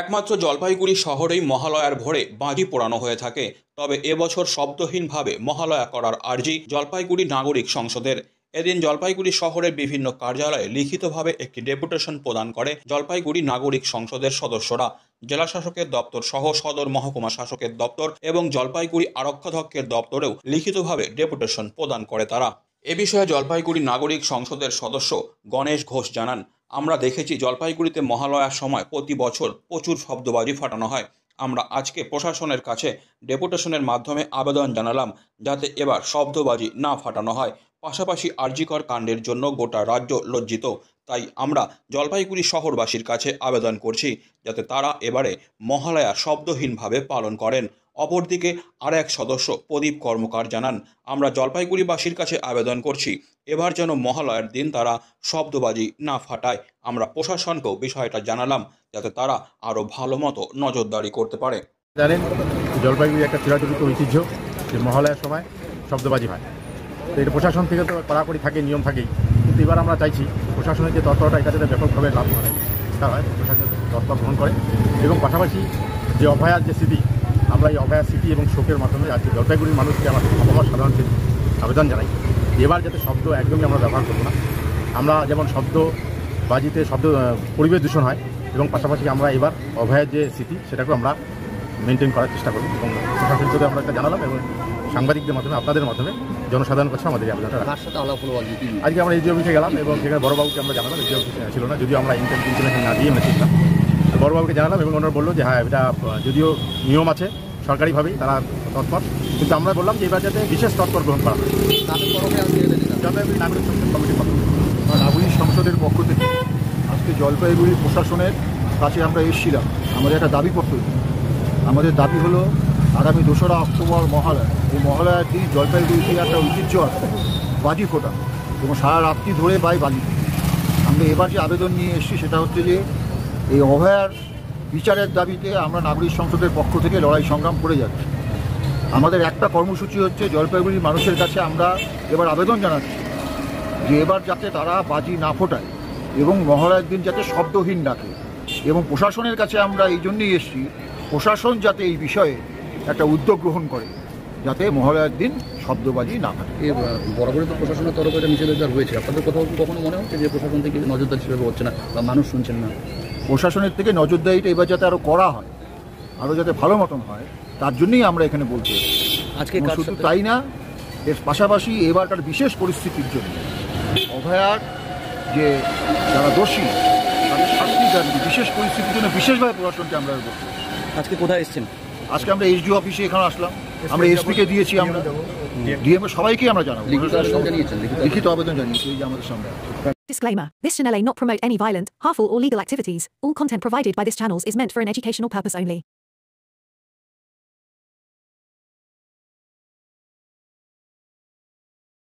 একমাত্র জলপাইগুড়ি শহরেই মহালয়ার ভোরে বাজি পোড়ানো হয়ে থাকে। তবে এবছর শব্দহীনভাবে মহালয়া করার আর্জি জলপাইগুড়ি নাগরিক সংসদের। এদিন জলপাইগুড়ি শহরের বিভিন্ন কার্যালয়ে লিখিতভাবে একটি ডেপুটেশন প্রদান করে জলপাইগুড়ি নাগরিক সংসদের সদস্যরা। জেলা শাসকের দপ্তর সহ সদর মহকুমা শাসকের দপ্তর এবং জলপাইগুড়ি আরক্ষাধ্যক্ষের দপ্তরেও লিখিতভাবে ডেপুটেশন প্রদান করে তারা। এ বিষয়ে জলপাইগুড়ি নাগরিক সংসদের সদস্য গণেশ ঘোষ জানান, আমরা দেখেছি জলপাইগুড়িতে মহালয়ার সময় প্রতি বছর প্রচুর শব্দবাজি ফাটানো হয়। আমরা আজকে প্রশাসনের কাছে ডেপুটেশনের মাধ্যমে আবেদন জানালাম যাতে এবার শব্দবাজি না ফাটানো হয়। পাশাপাশি আরজিকর কাণ্ডের জন্য গোটা রাজ্য লজ্জিত। তাই আমরা জলপাইগুড়ি শহরবাসীর কাছে আবেদন করছি যাতে তারা এবারে মহালয়া শব্দহীনভাবে পালন করেন। অপরদিকে আর এক সদস্য প্রদীপ কর্মকার জানান, আমরা জলপাইগুড়িবাসীর কাছে আবেদন করছি এবার যেন মহালয়ার দিন তারা শব্দবাজি না ফাটায়। আমরা প্রশাসনকেও বিষয়টা জানালাম যাতে তারা আরও ভালো মতো নজরদারি করতে পারে। জানেন, জলপাইগুড়ি একটা চিরাচরিত ঐতিহ্য যে মহালয়ার সময় শব্দবাজি হয়। তো এটা প্রশাসন থেকে তো কড়াকড়ি থাকে, নিয়ম থাকেই, কিন্তু এবার আমরা চাইছি প্রশাসনের যে তৎপরতা এটা যাতে ব্যাপকভাবে লাভ করে তা হয়, প্রশাসন তৎপর গ্রহণ করে এবং পাশাপাশি যে অভয়ার যে স্মৃতি, আমরা এই অভয়ার স্মৃতি এবং শোকের মাধ্যমে আজকে জলপাইগুড়ির মানুষকে আমার সাধারণ আবেদন জানাই এবার যাতে শব্দ একদমই আমরা ব্যবহার করবো না। আমরা যেমন শব্দবাজিতে পরিবেশ দূষণ হয় এবং পাশাপাশি আমরা এবার অভয়ার যে স্মৃতি সেটাকেও আমরা মেনটেন করার চেষ্টা করব এবং প্রশাসনকে আমরা একটা জানালাম এবং সাংবাদিকদের মাধ্যমে আপনাদের মাধ্যমে জনসাধারণের কাছে আমাদের আবেদনটা আজকে আমরা এসডি অফিসে গেলাম এবং সেখানে বড়বাবুকে আমরা জানালাম। এসডি অফিসে ছিল না, যদিও আমরা ইনফরমেশন না দিয়ে আমরা ছিলাম, বড়বাবুকে জানালাম এবং ওনারা বললো যে হ্যাঁ এটা যদিও নিয়ম আছে সরকারিভাবেই তারা তৎপর, কিন্তু আমরা বললাম যে এবার যাতে বিশেষ তৎপর গ্রহণ করা হয়। জলপাইগুড়ি নাগরিক সংসদ কমিটির পক্ষ নাগরিক সংসদের পক্ষ থেকে আজকে জলপাইগুড়ি প্রশাসনের কাছে আমরা এসেছিলাম আমাদের একটা দাবিপত্র। আমাদের দাবি হলো আগামী 2রা অক্টোবর মহালয়া, এই মহালয়ার দিন জলপাইগুড়িতে একটা ঐতিহ্য আছে বাজি ফোটা এবং সারা রাত্রি ধরে বাজি। আমরা এবার যে আবেদন নিয়ে এসেছি সেটা হচ্ছে যে এই অভয়ার বিচারের দাবিতে আমরা নাগরিক সংসদের পক্ষ থেকে লড়াই সংগ্রাম করে যাচ্ছি। আমাদের একটা কর্মসূচি হচ্ছে জলপাইগুড়ির মানুষের কাছে আমরা এবার আবেদন জানাচ্ছি যে এবার যাতে তারা বাজি না ফোটায় এবং মহালয়ার দিন যাতে শব্দহীন রাখে এবং প্রশাসনের কাছে আমরা এই জন্যই এসেছি প্রশাসন যাতে এই বিষয়ে একটা উদ্যোগ গ্রহণ করে যাতে মহালয়ার দিন শব্দবাজি না থাকে। বরাবরই তো প্রশাসনের তরফে একটা নিষেধাজ্ঞা রয়েছে, আপনাদের কোথাও কখনো মনে হচ্ছে যে প্রশাসন থেকে নজরদারি সেভাবে হচ্ছে না বা মানুষ শুনছেন না? প্রশাসনের থেকে নজরদারিটা এবার যাতে আরও করা হয়, আরও যাতে ভালো মতন হয়, তার জন্যই আমরা এখানে বলতে আজকে শুধু তাই না, এর পাশাপাশি এবারকার বিশেষ পরিস্থিতির জন্য অভয়ার যে যারা দোষী তাদের শাস্তির দাবি বিশেষ পরিস্থিতির জন্য বিশেষভাবে প্রশাসনকে আমরা বলতে। আজকে কোথায় এসেছেন? আজকে আমরা এসডিও অফিসে এখানে আসলাম, আমরা এসপিকে দিয়েছি, আমরা ডিএম সবাইকে আমরা জানাবো, লিখিত আবেদন জানিয়েছি এই যে আমাদের সামনে। Disclaimer. This channel may not promote any violent, harmful or legal activities. All content provided by this channel is meant for an educational purpose only.